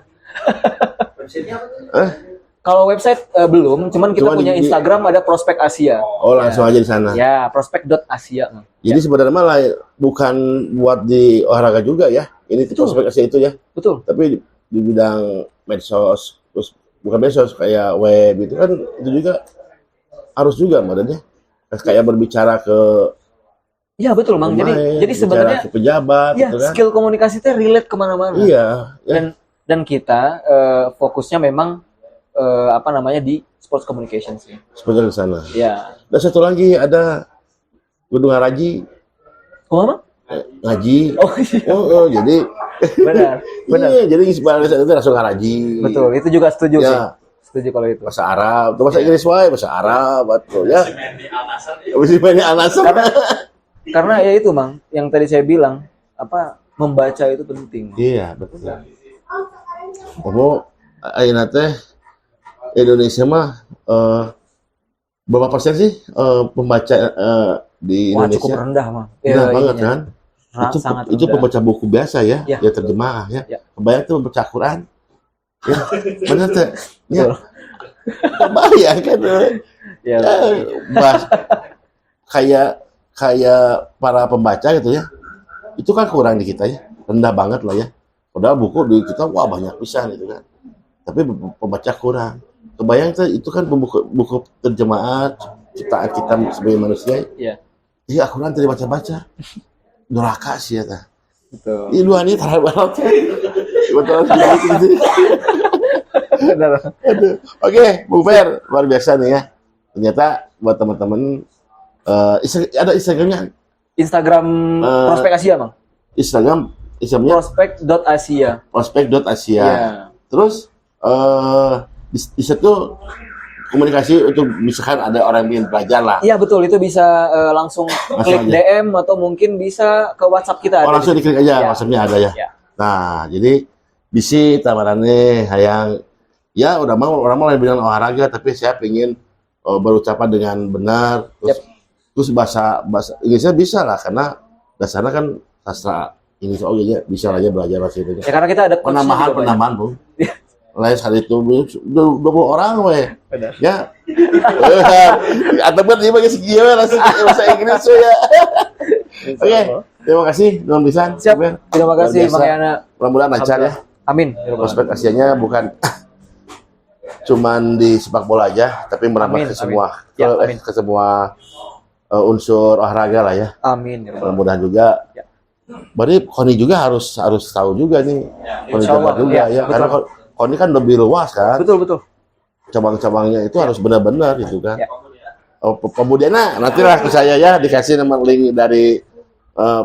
Kalau website belum, cuman kita punya Instagram ada Prospek Asia. Oh, langsung aja di sana. Ya, prospek.asia. Jadi sebenarnya malah bukan buat di olahraga juga ya. Ini Prospek Asia itu ya. Betul. Tapi di bidang medsos, terus bukan medsos kayak web itu kan itu juga harus juga maksudnya. Kayak berbicara ke Iya betul Mang. Jadi sebenarnya ke pejabat ya, gitu kan. skill komunikasi itu relate kemana-mana. Iya. Ya. Dan kita fokusnya memang di sports communication sih. Sebenarnya di sana. Ya. Dan satu lagi ada Gunung Ngaraji. Apa? Ngaji. Oh iya. Jadi benar. Iya, jadi inspirasi itu langsung Ngaraji. Betul, itu juga setuju sih. Ya. Setuju kalau itu. Bahasa Arab, bahasa Inggris wae, bahasa Arab, betul ya. Bisa main alasan. Karena ya itu Mang, yang tadi saya bilang, membaca itu penting. Iya, betul. Ayeuna teh Indonesia mah berapa persen sih pembaca di Indonesia? Cukup rendah, Mang. Rendah banget kan? Itu rendah. pembaca buku biasa ya, ya terjemaah ya. Kebayang tuh membaca Quran. Ya, benar teh. Ya. Kebayang kan. Ya, kayak para pembaca gitu ya. Itu kan kurang di kita ya. Rendah banget lah ya. Padahal buku di kita wah banyak pisan gitu kan. Tapi pembaca kurang. Kebayang tuh itu kan buku terjemahan ciptaan kita sebagai manusia. Iya. Iya, Al-Quran tidak baca-baca. Duraka sih ya ta. Betul. Ini dua nih terhadap betul. Oke, Bung Fer, luar biasa nih ya. ternyata buat teman-teman ada Instagramnya. Instagram Prospek Asia, Bang. Instagramnya Prospek.asia. prospek.asia. Iya. Terus di situ komunikasi untuk misalkan ada orang yang ingin belajar lah. Iya betul, itu bisa langsung klik aja. DM atau mungkin bisa ke WhatsApp kita. Oh, ada langsung di situ. diklik aja, Ya. WhatsApp-nya ada ya. Ya. Nah, jadi bisi tamarannya hayang ya udah mau orang mau bilang olahraga tapi saya ingin berucapan dengan benar terus bahasa Inggrisnya bisa lah karena dasarnya kan sastra Inggris ya bisa aja belajar bahasa Inggris. Ya karena kita ada coachnya juga, Pak. Penambahan Bu. Lain hari itu 20 orang weh. Benar. Ya. Atau buat dia bagi segi langsung bahasa Inggris ya. Oke, terima kasih Don Bisan. Siap. Terima kasih Luar Bang biasa. Yana. Mudah-mudahan lancar ya. Amin. Prospek Asianya bukan cuman di sepak bola aja, tapi merambah Amin, ke semua amin. Ya, amin. ke semua unsur olahraga lah ya. Amin. Mudah-mudahan juga. Ya. Berarti Koni juga harus tahu juga nih. Koni Insya Allah, juga ya, ya, betul. karena Koni kan lebih luas kan. Betul. Cabang-cabangnya itu harus benar-benar gitu kan. Ya. Kemudian nantilah ke saya ya dikasih nomor link dari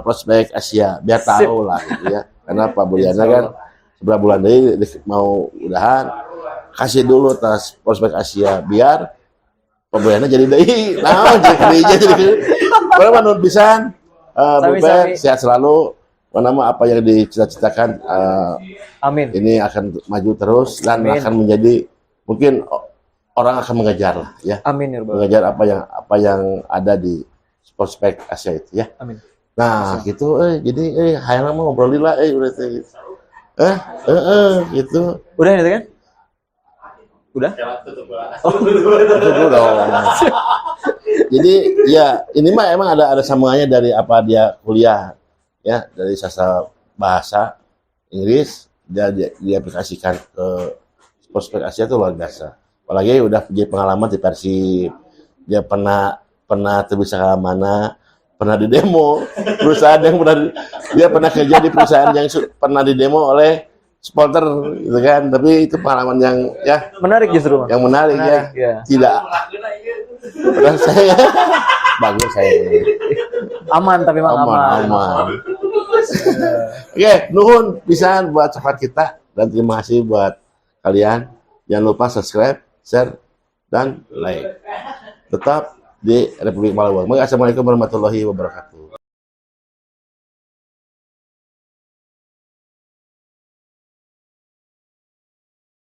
Prospek Asia biar tahu lah gitu ya. Karena Pak Budiana kan sebelah bulan ini mau udahan kasih dulu tas Prospek Asia biar Pak Budiana jadi deui. Nah, jadi berapa nun pisan? Bu Ben, sehat selalu. Nama apa yang dicita-citakan Amin. ini akan maju terus dan Amin. akan menjadi mungkin orang akan mengejar lah ya. Amin ya Rabbal. Mengejar apa yang ada di Prospek Asia itu ya. Amin. Nah, gitu jadi hayang mah ngobrolin lah udah gitu. Gitu. Udah itu kan? Udah? Itu dong. Jadi ya ini mah emang ada sambungannya dari apa dia kuliah ya, dari sastra bahasa Inggris dia diaplikasikan ke Prospek Asia itu luar biasa. Apalagi udah punya pengalaman di Persib. Dia pernah bisa ke mana, pernah di demo perusahaan yang dia pernah kerja di perusahaan yang pernah di demo oleh supporter gitu kan. Tapi itu pengalaman yang ya Menarik justru, Bang. yang menarik ya. Tidak pernah saya bagus saya. Aman tapi Bang aman. Oke, nuhun pisan buat sahabat kita dan terima kasih buat kalian. Jangan lupa subscribe, share, dan like. Tetap di Republik Malawi. Assalamualaikum warahmatullahi wabarakatuh.